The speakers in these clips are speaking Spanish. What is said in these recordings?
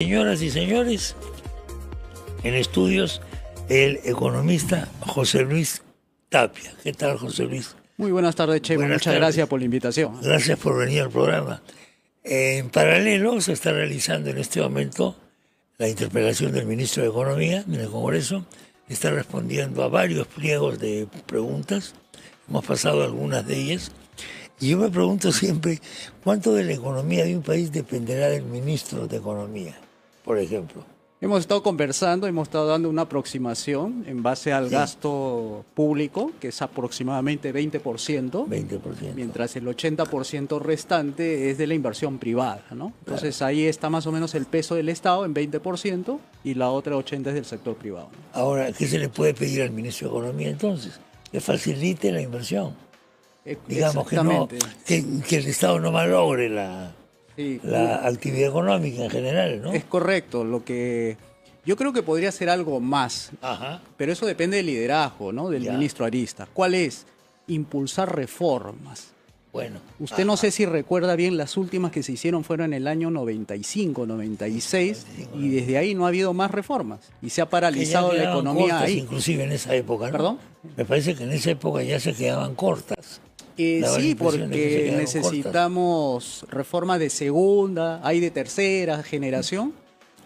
Señoras y señores, en estudios el economista José Luis Tapia. ¿Qué tal, José Luis? Muy buenas tardes, Chema. Muchas gracias por la invitación. Gracias por venir al programa. En paralelo se está realizando en este momento la interpelación del ministro de Economía en el Congreso. Está respondiendo a varios pliegos de preguntas. Hemos pasado algunas de ellas. Y yo me pregunto siempre, ¿cuánto de la economía de un país dependerá del ministro de Economía, por ejemplo? Hemos estado conversando, hemos estado dando una aproximación en base al gasto público, que es aproximadamente 20%, 20%. Mientras el 80% restante es de la inversión privada, ¿no? Entonces ahí está más o menos el peso del Estado en 20% y la otra 80% es del sector privado, ¿no? Ahora, ¿qué se le puede pedir al ministro de Economía entonces? Que facilite la inversión. Digamos que, no, que el Estado no malogre la actividad económica en general, ¿no? Es correcto. Lo que yo creo que podría ser algo más, pero eso depende del liderazgo, ¿no? Del ministro Aristas. ¿Cuál es? Impulsar reformas. Bueno. Usted no sé si recuerda bien, las últimas que se hicieron fueron en el año 95, 96, y desde ahí no ha habido más reformas. Y se ha paralizado la economía ahí. Inclusive en esa época, ¿no? ¿Perdón? Me parece que en esa época ya se quedaban cortas. Sí, porque necesitamos reformas de segunda, hay de tercera generación,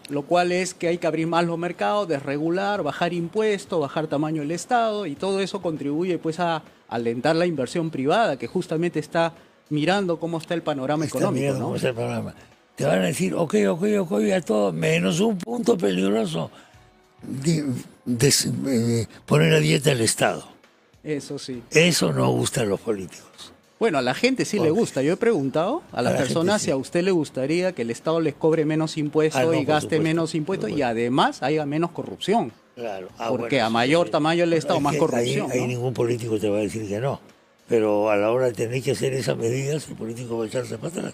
lo cual es que hay que abrir más los mercados, desregular, bajar impuestos, bajar tamaño del Estado, y todo eso contribuye pues a alentar la inversión privada, que justamente está mirando cómo está el panorama económico, ¿no? Cómo está el panorama. Te van a decir, ok, a todo, menos un punto peligroso, poner a dieta el Estado. Eso sí. Eso no gusta a los políticos. Bueno, a la gente sí le gusta. Yo he preguntado a las personas si a usted le gustaría que el Estado les cobre menos impuestos y gaste menos impuestos y además haya menos corrupción. Claro. Porque a mayor tamaño del Estado, más corrupción. Ahí ningún político te va a decir que no. Pero a la hora de tener que hacer esas medidas, el político va a echarse para atrás.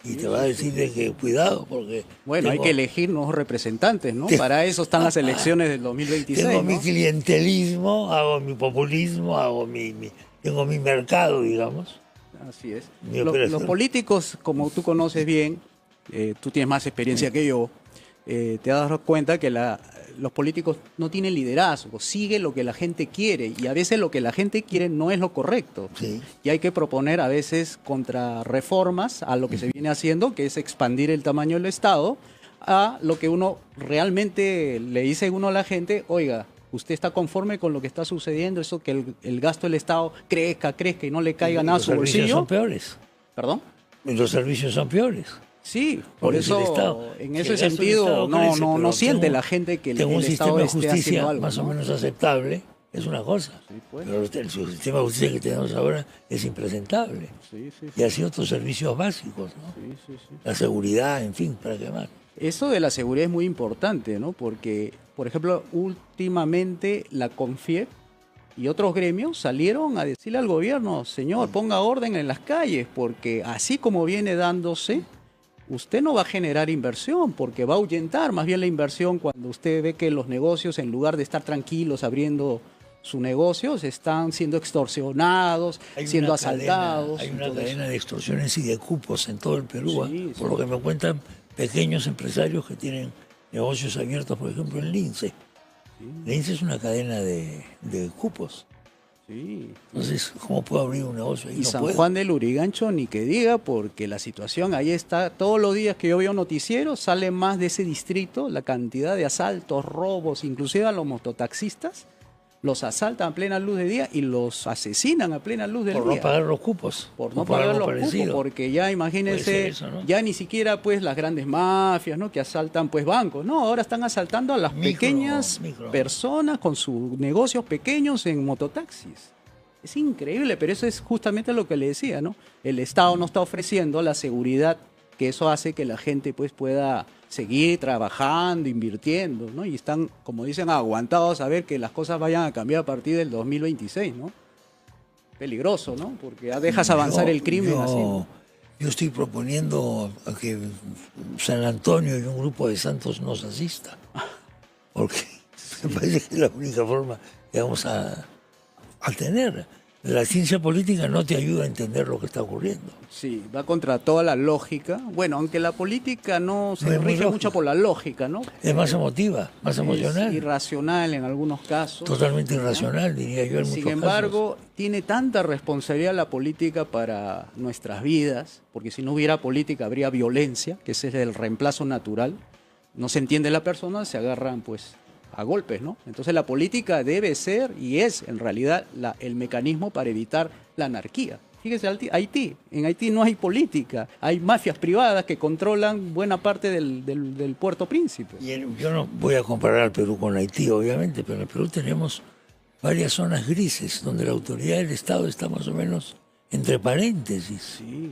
Y te va a decir de que cuidado, porque... Bueno, hay que elegir nuevos representantes, ¿no? Para eso están las elecciones del 2026, Tengo ¿no? mi clientelismo, hago mi populismo, tengo mi mercado, digamos. Así es. Los políticos, como tú conoces bien, tú tienes más experiencia que yo, te das cuenta que los políticos no tienen liderazgo, sigue lo que la gente quiere y a veces lo que la gente quiere no es lo correcto. Sí. Y hay que proponer a veces contrarreformas a lo que se viene haciendo, que es expandir el tamaño del Estado, a lo que uno realmente le dice a la gente, oiga, ¿usted está conforme con lo que está sucediendo? Eso que el gasto del Estado crezca y no le caiga nada a su bolsillo. Los servicios son peores. ¿Perdón? Los servicios son peores. Sí, por eso, en ese sentido, no siente la gente que el Estado esté haciendo algo. Más o menos aceptable, es una cosa. Sí, pues. Pero el sistema de justicia que tenemos ahora es impresentable. Sí. Y así otros servicios básicos, ¿no? Sí. La seguridad, en fin, ¿para qué más? Eso de la seguridad es muy importante, ¿no? Porque, por ejemplo, últimamente la CONFIEP y otros gremios salieron a decirle al gobierno, señor, ponga orden en las calles, porque así como viene dándose, usted no va a generar inversión, porque va a ahuyentar más bien la inversión cuando usted ve que los negocios, en lugar de estar tranquilos abriendo sus negocios, están siendo extorsionados, siendo asaltados. Hay una cadena de extorsiones y de cupos en todo el Perú, por lo que me cuentan pequeños empresarios que tienen negocios abiertos, por ejemplo, en Lince. Lince es una cadena de cupos. Sí. Entonces, ¿cómo puedo abrir un negocio ahí? Y San Juan del Lurigancho, ni que diga, porque la situación ahí está. Todos los días que yo veo noticieros, sale más de ese distrito, la cantidad de asaltos, robos, inclusive a los mototaxistas, los asaltan a plena luz de día y los asesinan a plena luz del día. Por no pagar los cupos. Por no pagar los cupos, porque ya imagínense, eso, ¿no? Ya ni siquiera pues las grandes mafias, ¿no? Que asaltan pues bancos, no, ahora están asaltando a las pequeñas personas con sus negocios pequeños en mototaxis. Es increíble, pero eso es justamente lo que le decía, ¿no? El Estado no está ofreciendo la seguridad que eso hace que la gente pues pueda seguir trabajando, invirtiendo, ¿no? Y están, como dicen, aguantados a ver que las cosas vayan a cambiar a partir del 2026, ¿no? Peligroso, ¿no? Porque ya dejas avanzar el crimen así, ¿no? Yo estoy proponiendo a que San Antonio y un grupo de santos nos asista, porque me parece que es la única forma que vamos a tener. La ciencia política no te ayuda a entender lo que está ocurriendo. Sí, va contra toda la lógica. Bueno, aunque la política no se rige mucho por la lógica, ¿no? Es más emotiva, más emocional. Irracional en algunos casos. Totalmente irracional, diría yo, en muchos casos. Sin embargo, tiene tanta responsabilidad la política para nuestras vidas, porque si no hubiera política habría violencia, que ese es el reemplazo natural. No se entiende la persona, se agarran pues a golpes, ¿no? Entonces la política debe ser y es en realidad el mecanismo para evitar la anarquía. Fíjese, Haití. En Haití no hay política, hay mafias privadas que controlan buena parte del Puerto Príncipe. Yo no voy a comparar al Perú con Haití, obviamente, pero en el Perú tenemos varias zonas grises donde la autoridad del Estado está más o menos entre paréntesis, sí,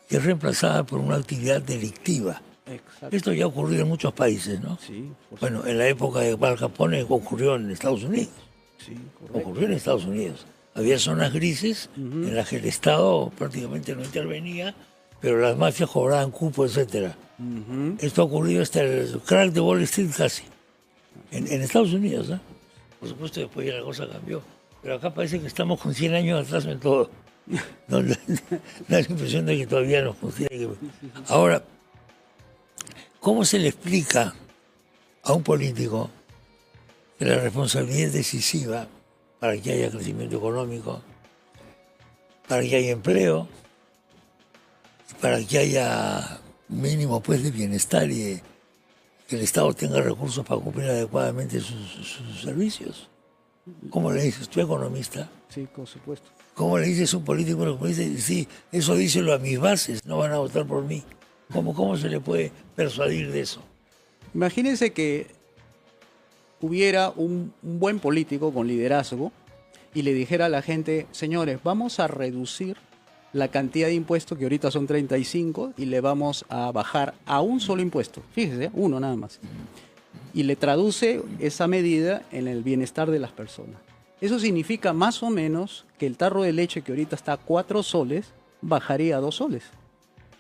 que es reemplazada por una actividad delictiva. Exacto. Esto ya ha ocurrido en muchos países, ¿no? Sí, bueno, en la época de Al Capone ocurrió en Estados Unidos. Sí, ocurrió en Estados Unidos. Había zonas grises en las que el Estado prácticamente no intervenía, pero las mafias cobraban cupo, etcétera. Esto ha ocurrido hasta el crack de Wall Street casi. En Estados Unidos, ¿no? Por supuesto, después ya la cosa cambió. Pero acá parece que estamos con 100 años atrás en todo. Da la impresión de que todavía no funciona. Ahora, ¿cómo se le explica a un político que la responsabilidad es decisiva para que haya crecimiento económico, para que haya empleo, para que haya mínimo pues de bienestar y que el Estado tenga recursos para cumplir adecuadamente sus servicios? ¿Cómo le dices? ¿Tú economista? Sí, por supuesto. ¿Cómo le dices a un político que dice, sí, eso díselo a mis bases, no van a votar por mí? ¿Cómo se le puede persuadir de eso? Imagínense que hubiera un buen político con liderazgo y le dijera a la gente, señores, vamos a reducir la cantidad de impuestos, que ahorita son 35, y le vamos a bajar a un solo impuesto. Fíjese, uno nada más. Y le traduce esa medida en el bienestar de las personas. Eso significa más o menos que el tarro de leche que ahorita está a 4 soles, bajaría a 2 soles.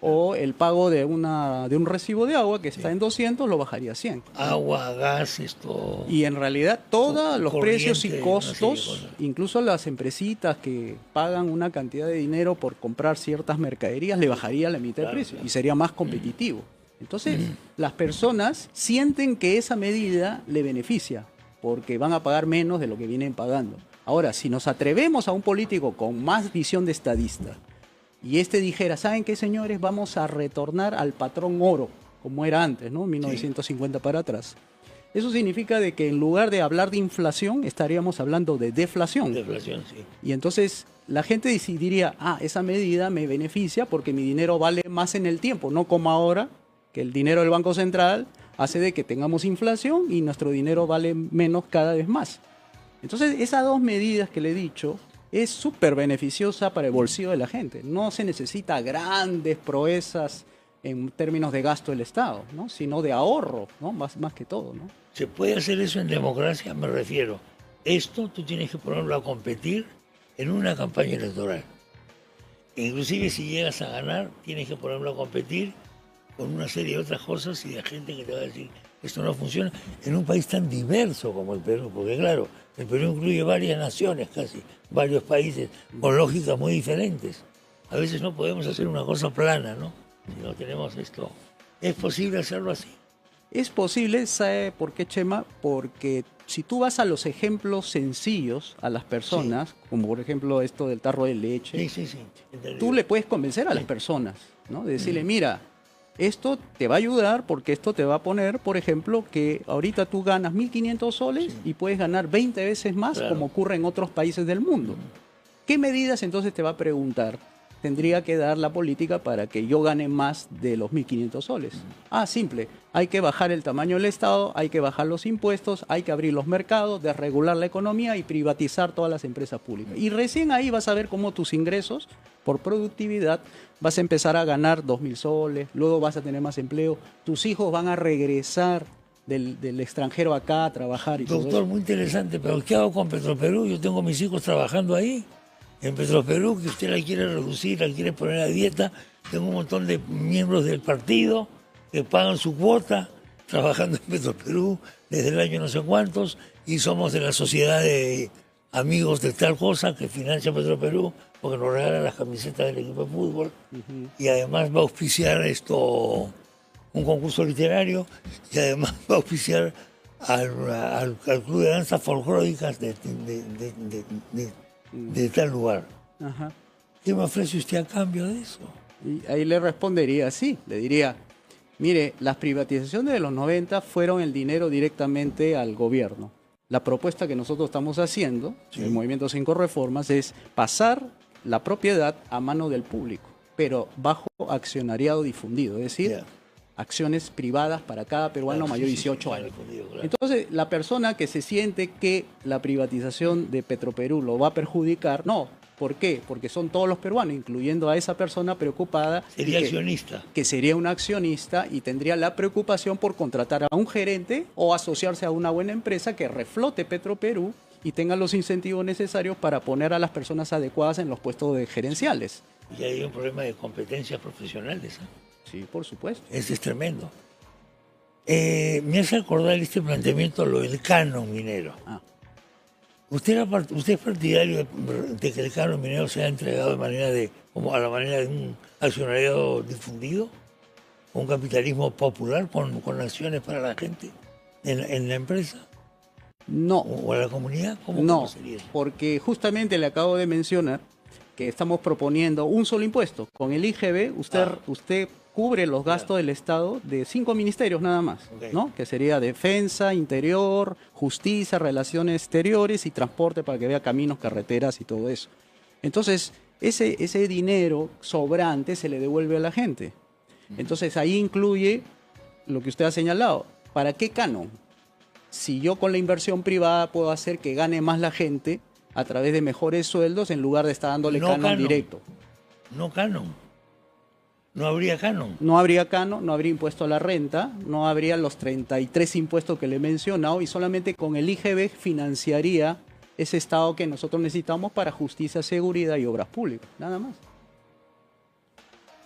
O el pago de un recibo de agua que está en 200 lo bajaría a 100. Agua, gas, esto... Y en realidad todos los precios y costos, incluso las empresitas que pagan una cantidad de dinero por comprar ciertas mercaderías, le bajaría la mitad de precio y sería más competitivo. Entonces, las personas sienten que esa medida le beneficia porque van a pagar menos de lo que vienen pagando. Ahora, si nos atrevemos a un político con más visión de estadista, y dijera, ¿saben qué, señores? Vamos a retornar al patrón oro, como era antes, ¿no? 1950 para atrás. Eso significa de que en lugar de hablar de inflación, estaríamos hablando de deflación. Deflación, sí. Y entonces la gente diría, esa medida me beneficia porque mi dinero vale más en el tiempo, no como ahora, que el dinero del Banco Central hace de que tengamos inflación y nuestro dinero vale menos cada vez más. Entonces, esas dos medidas que le he dicho es súper beneficiosa para el bolsillo de la gente. No se necesita grandes proezas en términos de gasto del Estado, ¿no? Sino de ahorro, ¿no? Más que todo, ¿no? ¿Se puede hacer eso en democracia? Me refiero. Esto tú tienes que ponerlo a competir en una campaña electoral. Inclusive si llegas a ganar, tienes que ponerlo a competir con una serie de otras cosas y de gente que te va a decir esto no funciona en un país tan diverso como el Perú, porque claro, el Perú incluye varias naciones casi, varios países con lógicas muy diferentes. A veces no podemos hacer una cosa plana, ¿no? Si no tenemos esto. ¿Es posible hacerlo así? Es posible, ¿sabe por qué, Chema? Porque si tú vas a los ejemplos sencillos a las personas, como por ejemplo esto del tarro de leche, tú le puedes convencer a las personas, ¿no? De decirle, mira, esto te va a ayudar porque esto te va a poner, por ejemplo, que ahorita tú ganas 1.500 soles y puedes ganar 20 veces más, como ocurre en otros países del mundo. ¿Qué medidas entonces te va a preguntar? Tendría que dar la política para que yo gane más de los 1.500 soles. Simple. Hay que bajar el tamaño del Estado, hay que bajar los impuestos, hay que abrir los mercados, desregular la economía y privatizar todas las empresas públicas. Y recién ahí vas a ver cómo tus ingresos por productividad vas a empezar a ganar 2.000 soles, luego vas a tener más empleo, tus hijos van a regresar del extranjero acá a trabajar. Y Doctor, todo eso. Muy interesante, pero ¿qué hago con Petroperú? Yo tengo mis hijos trabajando ahí. En Petroperú, que usted la quiere reducir, la quiere poner a dieta. Tengo un montón de miembros del partido que pagan su cuota trabajando en Petroperú desde el año no sé cuántos y somos de la sociedad de amigos de tal cosa que financia Petroperú, porque nos regalan las camisetas del equipo de fútbol, y además va a auspiciar un concurso literario, y además va a auspiciar al club de danzas folclóricas de tal lugar. Ajá. ¿Qué me ofrece usted a cambio de eso? Y ahí le respondería así, le diría, mire, las privatizaciones de los 90 fueron el dinero directamente al gobierno. La propuesta que nosotros estamos haciendo, sí, el Movimiento 5 Reformas, es pasar la propiedad a mano del público, pero bajo accionariado difundido, es decir, acciones privadas para cada peruano mayor de 18 años. Claro. Entonces, la persona que se siente que la privatización de Petroperú lo va a perjudicar, no. ¿Por qué? Porque son todos los peruanos, incluyendo a esa persona preocupada. Sería accionista. Que sería un accionista y tendría la preocupación por contratar a un gerente o asociarse a una buena empresa que reflote Petroperú y tenga los incentivos necesarios para poner a las personas adecuadas en los puestos gerenciales. Y hay un problema de competencias profesionales, ¿eh? Sí, por supuesto. Ese es tremendo. Me hace acordar este planteamiento lo del canon minero. ¿Usted es partidario de que el canon minero sea entregado a la manera de un accionariado difundido? ¿Un capitalismo popular con acciones para la gente en la empresa? No. ¿O a la comunidad? ¿Cómo sería eso? Porque justamente le acabo de mencionar que estamos proponiendo un solo impuesto. Con el IGB usted cubre los gastos del Estado de 5 ministerios nada más, ¿no? Que sería Defensa, Interior, Justicia, Relaciones Exteriores y Transporte, para que vea caminos, carreteras y todo eso. Entonces, ese dinero sobrante se le devuelve a la gente. Entonces, ahí incluye lo que usted ha señalado. ¿Para qué canon? Si yo con la inversión privada puedo hacer que gane más la gente a través de mejores sueldos en lugar de estar dándole canon directo. No canon. No habría canon. No habría canon, no habría impuesto a la renta, no habría los 33 impuestos que le he mencionado y solamente con el IGB financiaría ese Estado que nosotros necesitamos para justicia, seguridad y obras públicas, nada más.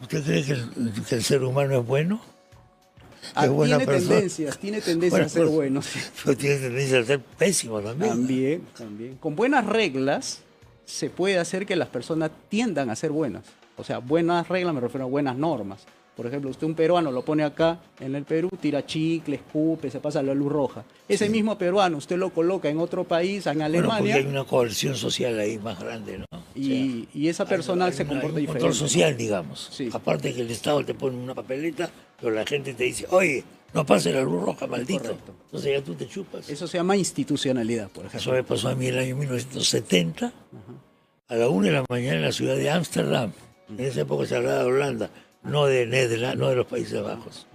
¿Usted cree que el ser humano es bueno? Tiene tendencias a ser bueno. Sí. Pero tiene tendencia a ser pésimo también. También. Con buenas reglas se puede hacer que las personas tiendan a ser buenas. O sea, buenas reglas me refiero a buenas normas. Por ejemplo, usted un peruano lo pone acá en el Perú, tira chicle, escupe, se pasa la luz roja. Ese mismo peruano usted lo coloca en otro país, en Alemania. Bueno, porque hay una coerción social ahí más grande, ¿no? Y esa persona se comporta diferente. Control social, digamos. Sí. Aparte que el Estado te pone una papeleta, pero la gente te dice, oye, no pase la luz roja, maldito. Correcto. Entonces ya tú te chupas. Eso se llama institucionalidad, por ejemplo. Eso me pasó a mí en el año 1970, a la 1 de la mañana en la ciudad de Ámsterdam. En esa época se hablaba de Holanda, no de Nederland, no de los Países Bajos.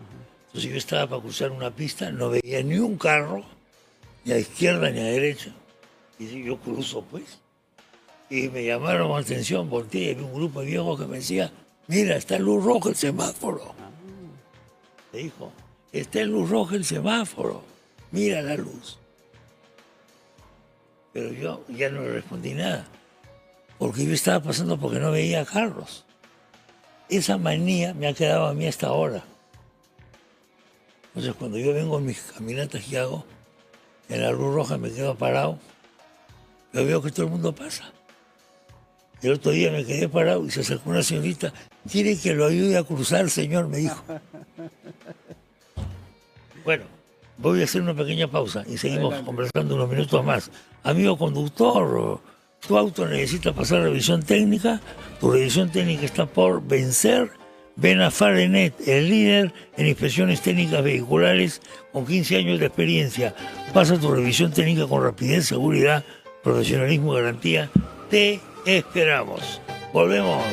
Entonces yo estaba para cruzar una pista, no veía ni un carro, ni a izquierda ni a derecha. Y yo cruzo, pues. Y me llamaron la atención, volteé y vi un grupo de viejos que me decía, mira, está en luz roja el semáforo. Me dijo, está en luz roja el semáforo, mira la luz. Pero yo ya no le respondí nada, porque yo estaba pasando porque no veía carros. Esa manía me ha quedado a mí hasta ahora. Entonces, cuando yo vengo en mis caminatas que hago, en la luz roja me quedo parado, yo veo que todo el mundo pasa. El otro día me quedé parado y se acercó una señorita, ¿quiere que lo ayude a cruzar, señor? Me dijo. Bueno, voy a hacer una pequeña pausa y seguimos conversando unos minutos más. Amigo conductor, tu auto necesita pasar revisión técnica, tu revisión técnica está por vencer. Ven a Farenet, el líder en inspecciones técnicas vehiculares con 15 años de experiencia. Pasa tu revisión técnica con rapidez, seguridad, profesionalismo y garantía. Te esperamos. Volvemos.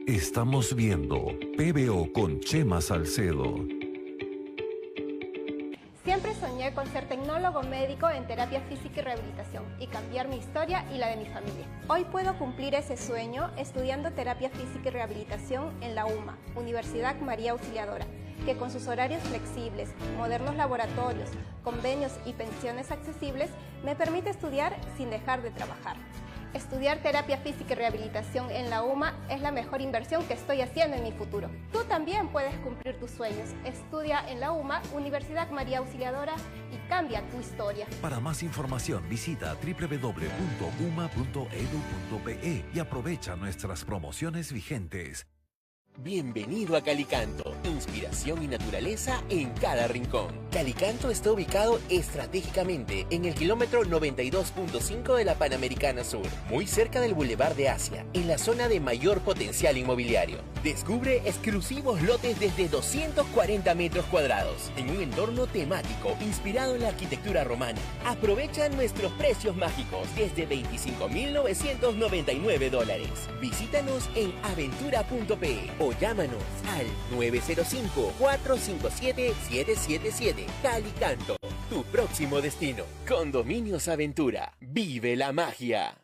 Estamos viendo PBO con Chema Salcedo. Siempre soñé con ser tecnólogo médico en terapia física y rehabilitación y cambiar mi historia y la de mi familia. Hoy puedo cumplir ese sueño estudiando terapia física y rehabilitación en la UMA, Universidad María Auxiliadora, que con sus horarios flexibles, modernos laboratorios, convenios y pensiones accesibles me permite estudiar sin dejar de trabajar. Estudiar terapia física y rehabilitación en la UMA es la mejor inversión que estoy haciendo en mi futuro. Tú también puedes cumplir tus sueños. Estudia en la UMA, Universidad María Auxiliadora, y cambia tu historia. Para más información visita www.uma.edu.pe y aprovecha nuestras promociones vigentes. Bienvenido a Calicanto, inspiración y naturaleza en cada rincón. Calicanto está ubicado estratégicamente en el kilómetro 92.5 de la Panamericana Sur, muy cerca del Boulevard de Asia, en la zona de mayor potencial inmobiliario. Descubre exclusivos lotes desde 240 metros cuadrados, en un entorno temático inspirado en la arquitectura romana. Aprovecha nuestros precios mágicos desde $25.999. Visítanos en aventura.pe o llámanos al 905-457-777. Calicanto, tu próximo destino. Condominios Aventura. Vive la magia.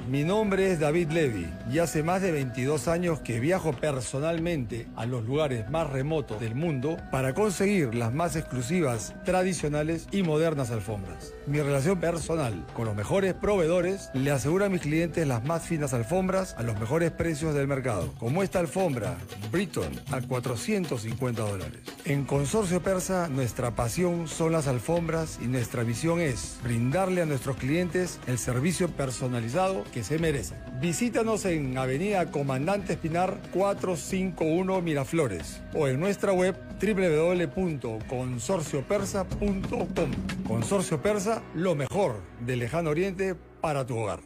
Mi nombre es David Levy y hace más de 22 años que viajo personalmente a los lugares más remotos del mundo para conseguir las más exclusivas, tradicionales y modernas alfombras. Mi relación personal con los mejores proveedores le asegura a mis clientes las más finas alfombras a los mejores precios del mercado, como esta alfombra Britton a $450. En Consorcio Persa, nuestra pasión son las alfombras y nuestra misión es brindarle a nuestros clientes el servicio personalizado que se merecen. Visítanos en Avenida Comandante Espinar 451 Miraflores o en nuestra web www.consorciopersa.com. Consorcio Persa, lo mejor del Lejano Oriente para tu hogar.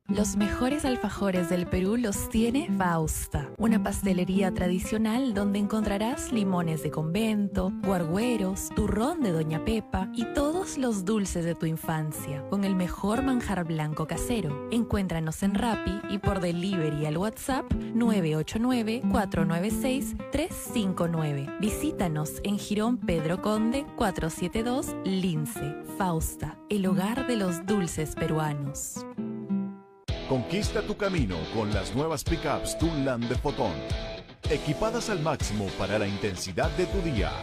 Los mejores alfajores del Perú los tiene Fausta, una pastelería tradicional donde encontrarás limones de convento, guargueros, turrón de Doña Pepa y todos los dulces de tu infancia, con el mejor manjar blanco casero. Encuéntranos en Rappi y por delivery al WhatsApp 989-496-359. Visítanos en Jirón Pedro Conde 472 Lince. Fausta, el hogar de los dulces peruanos. Conquista tu camino con las nuevas pickups Tunland de Fotón, equipadas al máximo para la intensidad de tu día,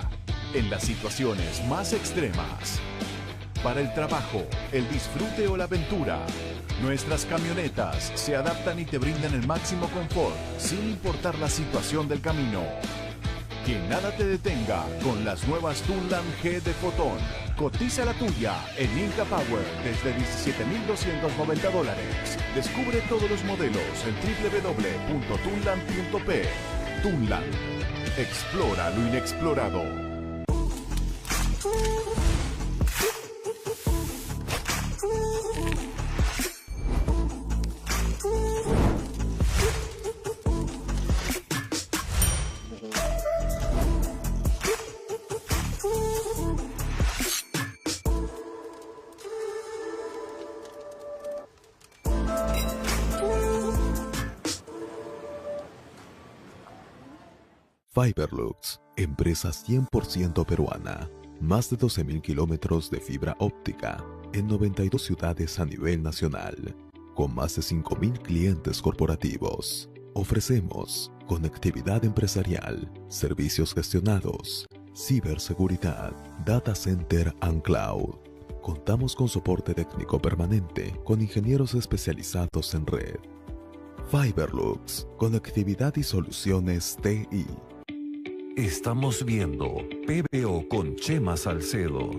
en las situaciones más extremas. Para el trabajo, el disfrute o la aventura, nuestras camionetas se adaptan y te brindan el máximo confort, sin importar la situación del camino. Que nada te detenga con las nuevas Tunland G de Fotón. Cotiza la tuya en Inca Power desde $17,290. Descubre todos los modelos en www.tunland.p. Tunland. Explora lo inexplorado. Fiberlux, empresa 100% peruana. Más de 12.000 kilómetros de fibra óptica en 92 ciudades a nivel nacional, con más de 5.000 clientes corporativos. Ofrecemos conectividad empresarial, servicios gestionados, ciberseguridad, data center and cloud. Contamos con soporte técnico permanente con ingenieros especializados en red. Fiberlux, conectividad y soluciones TI. Estamos viendo PBO con Chema Salcedo.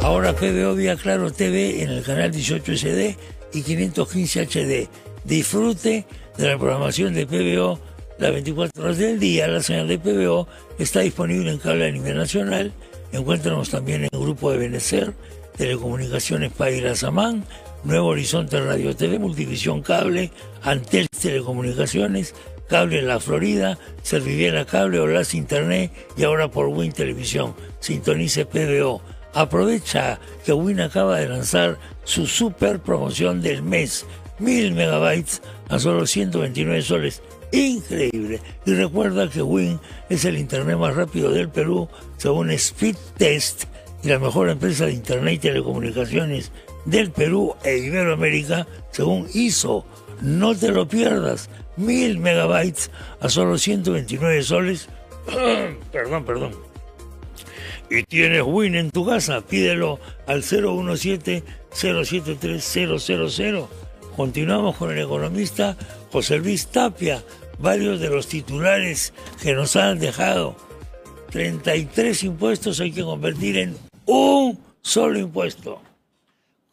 Ahora PBO vía Claro TV en el canal 18 SD y 515 HD. Disfrute de la programación de PBO las 24 horas del día. La señal de PBO está disponible en cable a nivel nacional. Encuéntranos también en el grupo de Benecer, Telecomunicaciones Paira Samán, Nuevo Horizonte Radio TV, Multivisión Cable, Antel Telecomunicaciones, Cable en la Florida, Serviviela Cable, Olas Internet y ahora por Win Televisión. Sintonice PBO. Aprovecha que Win acaba de lanzar su super promoción del mes. 1000 megabytes a solo 129 soles. Increíble. Y recuerda que Win es el internet más rápido del Perú según Speed Test y la mejor empresa de internet y telecomunicaciones del Perú e Iberoamérica según ISO. No te lo pierdas. 1000 megabytes a solo 129 soles. Perdón. Y tienes Win en tu casa. Pídelo al 017-073-000. Continuamos con el economista José Luis Tapia. Varios de los titulares que nos han dejado. 33 impuestos hay que convertir en un solo impuesto.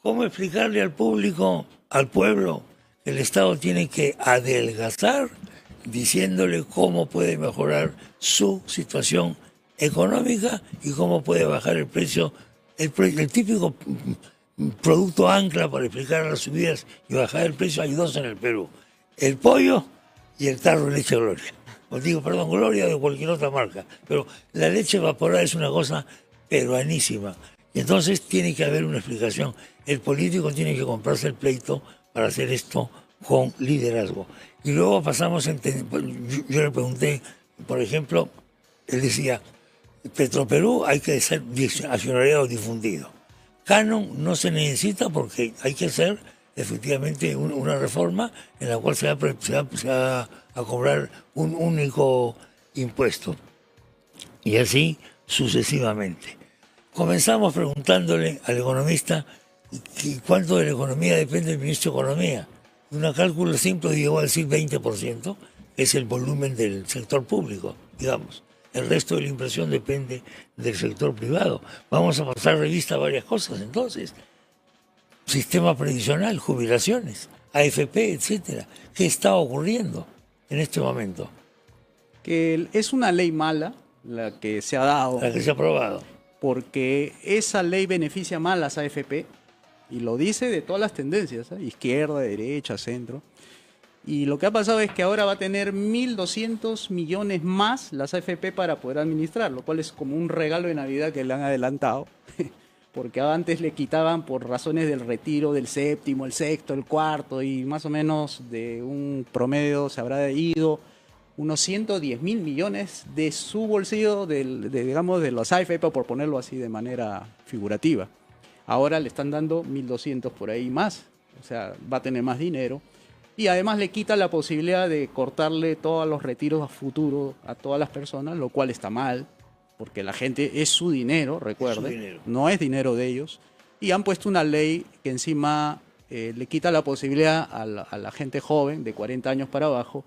¿Cómo explicarle al público, al pueblo, que el Estado tiene que adelgazar, diciéndole cómo puede mejorar su situación económica y cómo puede bajar el precio, el típico producto ancla para explicar las subidas y bajar el precio? Hay dos en el Perú: el pollo y el tarro de leche Gloria. Os digo, perdón, Gloria de cualquier otra marca, pero la leche evaporada es una cosa peruanísima. Y entonces tiene que haber una explicación. El político tiene que comprarse el pleito para hacer esto con liderazgo. Y luego pasamos, yo le pregunté, por ejemplo, él decía, Petroperú hay que ser accionariado difundido. Canon no se necesita porque hay que hacer efectivamente una reforma en la cual se va a cobrar un único impuesto. Y así sucesivamente. Comenzamos preguntándole al economista cuánto de la economía depende del ministro de Economía. Una cálculo simple llegó a decir 20%, es el volumen del sector público, digamos. El resto de la inversión depende del sector privado. Vamos a pasar revista a varias cosas entonces. Sistema previsional, jubilaciones, AFP, etcétera. ¿Qué está ocurriendo en este momento? Que es una ley mala la que se ha dado. La que se ha aprobado. Porque esa ley beneficia mal a las AFP, y lo dice de todas las tendencias, izquierda, derecha, centro. Y lo que ha pasado es que ahora va a tener 1.200 millones más las AFP para poder administrar, lo cual es como un regalo de Navidad que le han adelantado. Porque antes le quitaban por razones del retiro del séptimo, el sexto, el cuarto, y más o menos de un promedio se habrá ido unos 110.000 millones de su bolsillo, digamos, de los AFP, por ponerlo así de manera figurativa. Ahora le están dando 1.200 por ahí más, o sea, va a tener más dinero. Y además le quita la posibilidad de cortarle todos los retiros a futuro a todas las personas, lo cual está mal, porque la gente es su dinero, recuerde, no es dinero de ellos. Y han puesto una ley que encima le quita la posibilidad a la gente joven, de 40 años para abajo,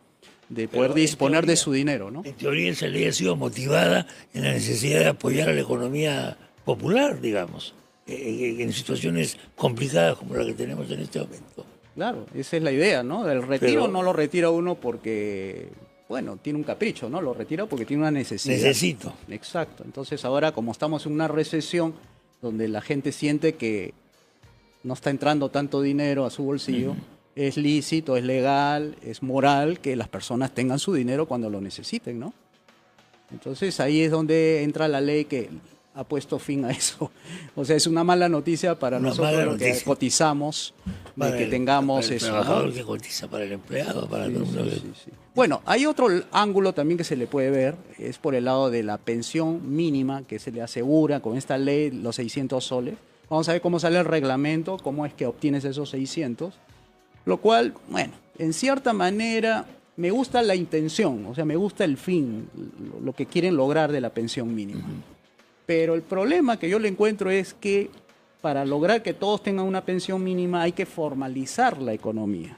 de poder disponer de su dinero, ¿no? En teoría esa ley ha sido motivada en la necesidad de apoyar a la economía popular, digamos, en situaciones complicadas como la que tenemos en este momento. Claro, esa es la idea, ¿no? El retiro no lo retira uno porque, bueno, tiene un capricho, ¿no? Lo retira porque tiene una necesidad. Necesito. Exacto. Entonces ahora, como estamos en una recesión donde la gente siente que no está entrando tanto dinero a su bolsillo, es lícito, es legal, es moral que las personas tengan su dinero cuando lo necesiten, ¿no? Entonces ahí es donde entra la ley que ha puesto fin a eso. O sea, es una mala noticia para nosotros que cotizamos, de que tengamos para el eso. trabajador, ¿no? Que cotiza para el empleado, para todo el mundo. Sí. Bueno, hay otro ángulo también que se le puede ver, es por el lado de la pensión mínima que se le asegura con esta ley, los 600 soles. Vamos a ver cómo sale el reglamento, cómo es que obtienes esos 600. Lo cual, bueno, en cierta manera me gusta la intención, o sea, me gusta el fin, lo que quieren lograr de la pensión mínima. Pero el problema que yo le encuentro es que para lograr que todos tengan una pensión mínima hay que formalizar la economía.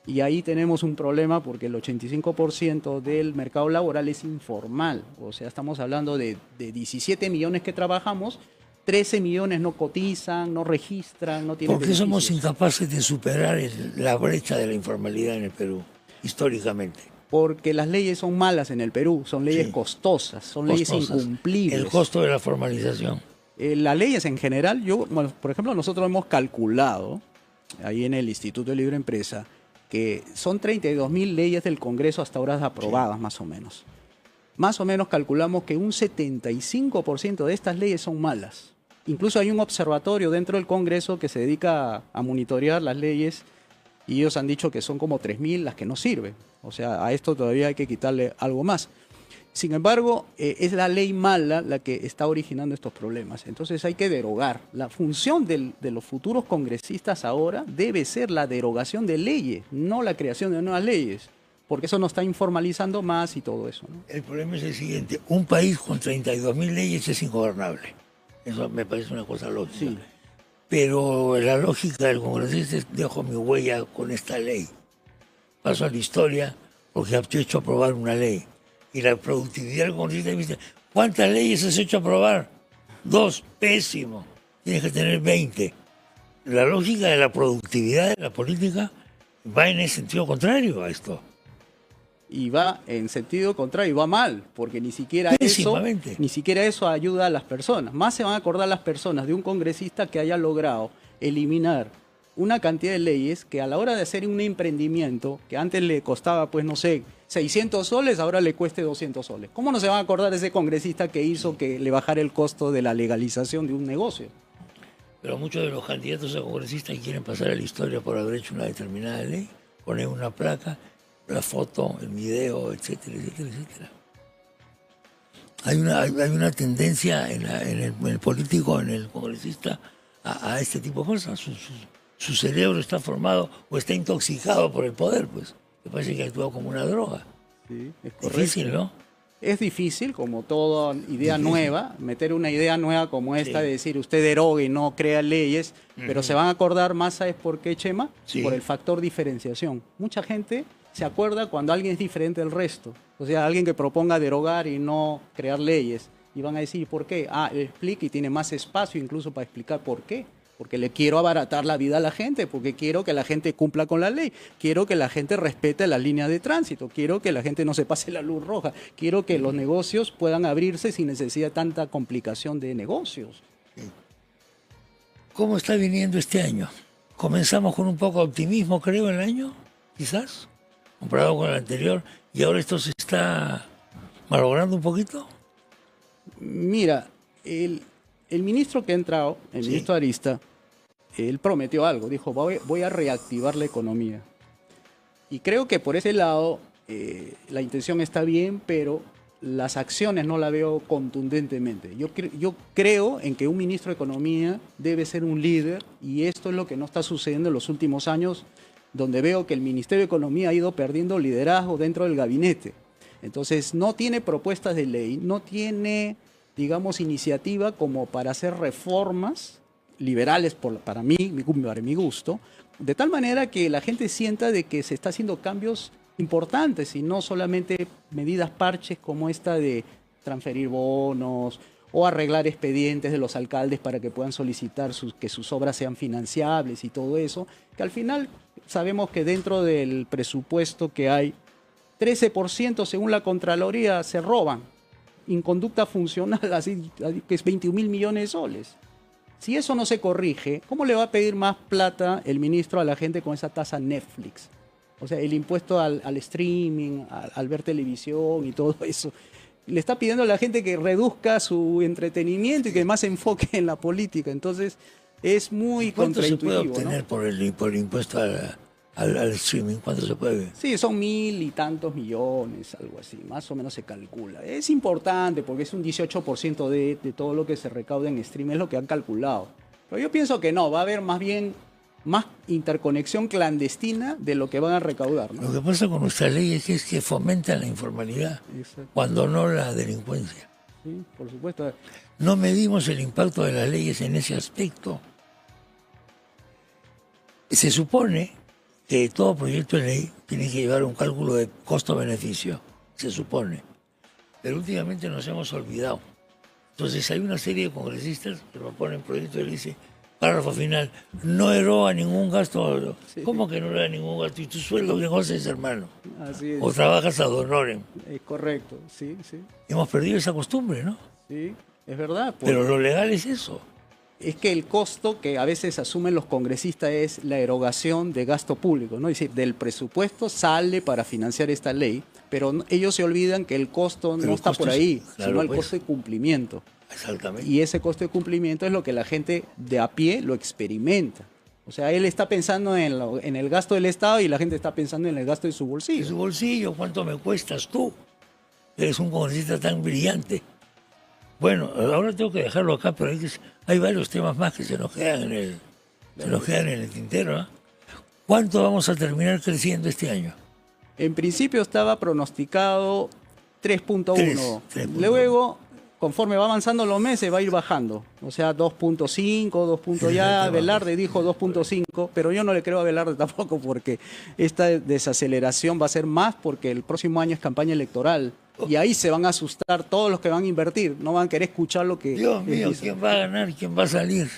Y ahí tenemos un problema porque el 85% del mercado laboral es informal. O sea, estamos hablando de 17 millones que trabajamos, 13 millones no cotizan, no registran, no tienen ¿Por qué somos incapaces de superar la brecha de la informalidad en el Perú, históricamente? Porque las leyes son malas en el Perú, son leyes costosas, son leyes incumplibles. El costo de la formalización. Las leyes en general, bueno, por ejemplo, nosotros hemos calculado, ahí en el Instituto de Libre Empresa, que son 32.000 leyes del Congreso hasta ahora aprobadas, más o menos. Más o menos calculamos que un 75% de estas leyes son malas. Incluso hay un observatorio dentro del Congreso que se dedica a monitorear las leyes y ellos han dicho que son como 3.000 las que no sirven. O sea, a esto todavía hay que quitarle algo más. Sin embargo, es la ley mala la que está originando estos problemas. Entonces hay que derogar. La función de los futuros congresistas ahora debe ser la derogación de leyes, no la creación de nuevas leyes, porque eso nos está informalizando más y todo eso, ¿no? El problema es el siguiente. Un país con 32.000 leyes es ingobernable. Eso me parece una cosa lógica. Sí. Pero la lógica del congresista es: dejo mi huella con esta ley. Paso a la historia porque he hecho aprobar una ley. Y la productividad del congresista dice: ¿cuántas leyes has hecho aprobar? 2, pésimo. Tienes que tener 20. La lógica de la productividad de la política va en el sentido contrario a esto. Y va en sentido contrario, y va mal, porque ni siquiera eso ayuda a las personas. Más se van a acordar las personas de un congresista que haya logrado eliminar una cantidad de leyes que a la hora de hacer un emprendimiento, que antes le costaba, pues no sé, 600 soles, ahora le cueste 200 soles. ¿Cómo no se van a acordar de ese congresista que hizo que le bajara el costo de la legalización de un negocio? Pero muchos de los candidatos a congresistas quieren pasar a la historia por haber hecho una determinada ley, poner una placa, la foto, el video, etcétera, etcétera, etcétera. Hay una tendencia en el político, en el congresista, a este tipo de cosas. Su cerebro está formado o está intoxicado por el poder, pues. Me parece que actúa como una droga. Sí, es correcto. Difícil, ¿no? Es difícil, como toda idea nueva, meter una idea nueva como esta, de decir usted derogue y no crea leyes, pero se van a acordar más, ¿sabes por qué, Chema? Por el factor diferenciación. Mucha gente se acuerda cuando alguien es diferente del resto. O sea, alguien que proponga derogar y no crear leyes. Y van a decir, ¿por qué? Él explica y tiene más espacio incluso para explicar por qué. Porque le quiero abaratar la vida a la gente, porque quiero que la gente cumpla con la ley, quiero que la gente respete las líneas de tránsito, quiero que la gente no se pase la luz roja, quiero que los negocios puedan abrirse sin necesidad de tanta complicación de negocios. ¿Cómo está viniendo este año? Comenzamos con un poco de optimismo, creo, el año, quizás, comparado con el anterior, y ahora esto se está malogrando un poquito. Mira, el ministro que ha entrado, el ministro Arista, él prometió algo, dijo, voy a reactivar la economía. Y creo que por ese lado la intención está bien, pero las acciones no la veo contundentemente. Yo creo en que un ministro de Economía debe ser un líder, y esto es lo que no está sucediendo en los últimos años, donde veo que el Ministerio de Economía ha ido perdiendo liderazgo dentro del gabinete. Entonces no tiene propuestas de ley, no tiene, digamos, iniciativa como para hacer reformas liberales para mi gusto, de tal manera que la gente sienta de que se está haciendo cambios importantes y no solamente medidas parches como esta de transferir bonos o arreglar expedientes de los alcaldes para que puedan solicitar que sus obras sean financiables y todo eso, que al final sabemos que dentro del presupuesto que hay, 13% según la Contraloría se roban. Inconducta funcional, así que es 21.000 millones de soles. Si eso no se corrige, ¿cómo le va a pedir más plata el ministro a la gente con esa tasa Netflix? O sea, el impuesto al streaming, al ver televisión y todo eso. Le está pidiendo a la gente que reduzca su entretenimiento y que más se enfoque en la política. Entonces, es muy contraintuitivo. ¿Cuánto se puede obtener, ¿no?, por el impuesto al streaming? ¿Cuánto se puede? Sí, son 1.000 y tantos millones, algo así, más o menos se calcula. Es importante porque es un 18% de todo lo que se recauda en streaming, es lo que han calculado. Pero yo pienso que no, va a haber más bien más interconexión clandestina de lo que van a recaudar, ¿no? Lo que pasa con nuestra ley es que fomentan la informalidad, cuando no la delincuencia. Sí, por supuesto. No medimos el impacto de las leyes en ese aspecto. Se supone que todo proyecto de ley tiene que llevar un cálculo de costo-beneficio, se supone. Pero últimamente nos hemos olvidado. Entonces hay una serie de congresistas que proponen proyectos de ley y dicen, Párrafo final. No eroga ningún gasto. Sí. ¿Cómo que no eroga ningún gasto? ¿Y tu sueldo qué cosa es, hermano? Así es. ¿O trabajas ad honorem? Es correcto, sí, sí. Hemos perdido esa costumbre, ¿no? Sí, es verdad. Pero lo legal es eso. Es que el costo que a veces asumen los congresistas es la erogación de gasto público, ¿no? Es decir, del presupuesto sale para financiar esta ley, pero ellos se olvidan que el costo no está por ahí, sino el costo de cumplimiento. Exactamente. Y ese costo de cumplimiento es lo que la gente de a pie lo experimenta. O sea, él está pensando en el gasto del Estado y la gente está pensando en el gasto de su bolsillo. ¿De su bolsillo? ¿Cuánto me cuestas tú? Eres un congresista tan brillante. Bueno, ahora tengo que dejarlo acá, pero hay varios temas más que se nos quedan en el tintero, ¿eh? ¿Cuánto vamos a terminar creciendo este año? En principio estaba pronosticado 3.1. 3. Luego, conforme va avanzando los meses, va a ir bajando. O sea, 2.5, 2. Ya Velarde dijo 2.5, pero yo no le creo a Velarde tampoco porque esta desaceleración va a ser más porque el próximo año es campaña electoral. Y ahí se van a asustar todos los que van a invertir. No van a querer escuchar lo que... Dios mío, ¿quién va a ganar? ¿Quién va a salir?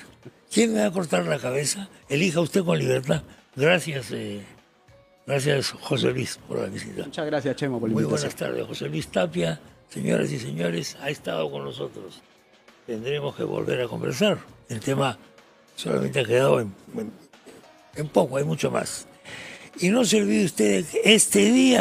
¿Quién me va a cortar la cabeza? Elija usted con libertad. Gracias, gracias José Luis por la visita. Muchas gracias, Chemo, por la Muy invitación. buenas tardes. José Luis Tapia, señoras y señores, ha estado con nosotros. Tendremos que volver a conversar. El tema solamente ha quedado en poco, hay mucho más. Y no se olvide usted de que este día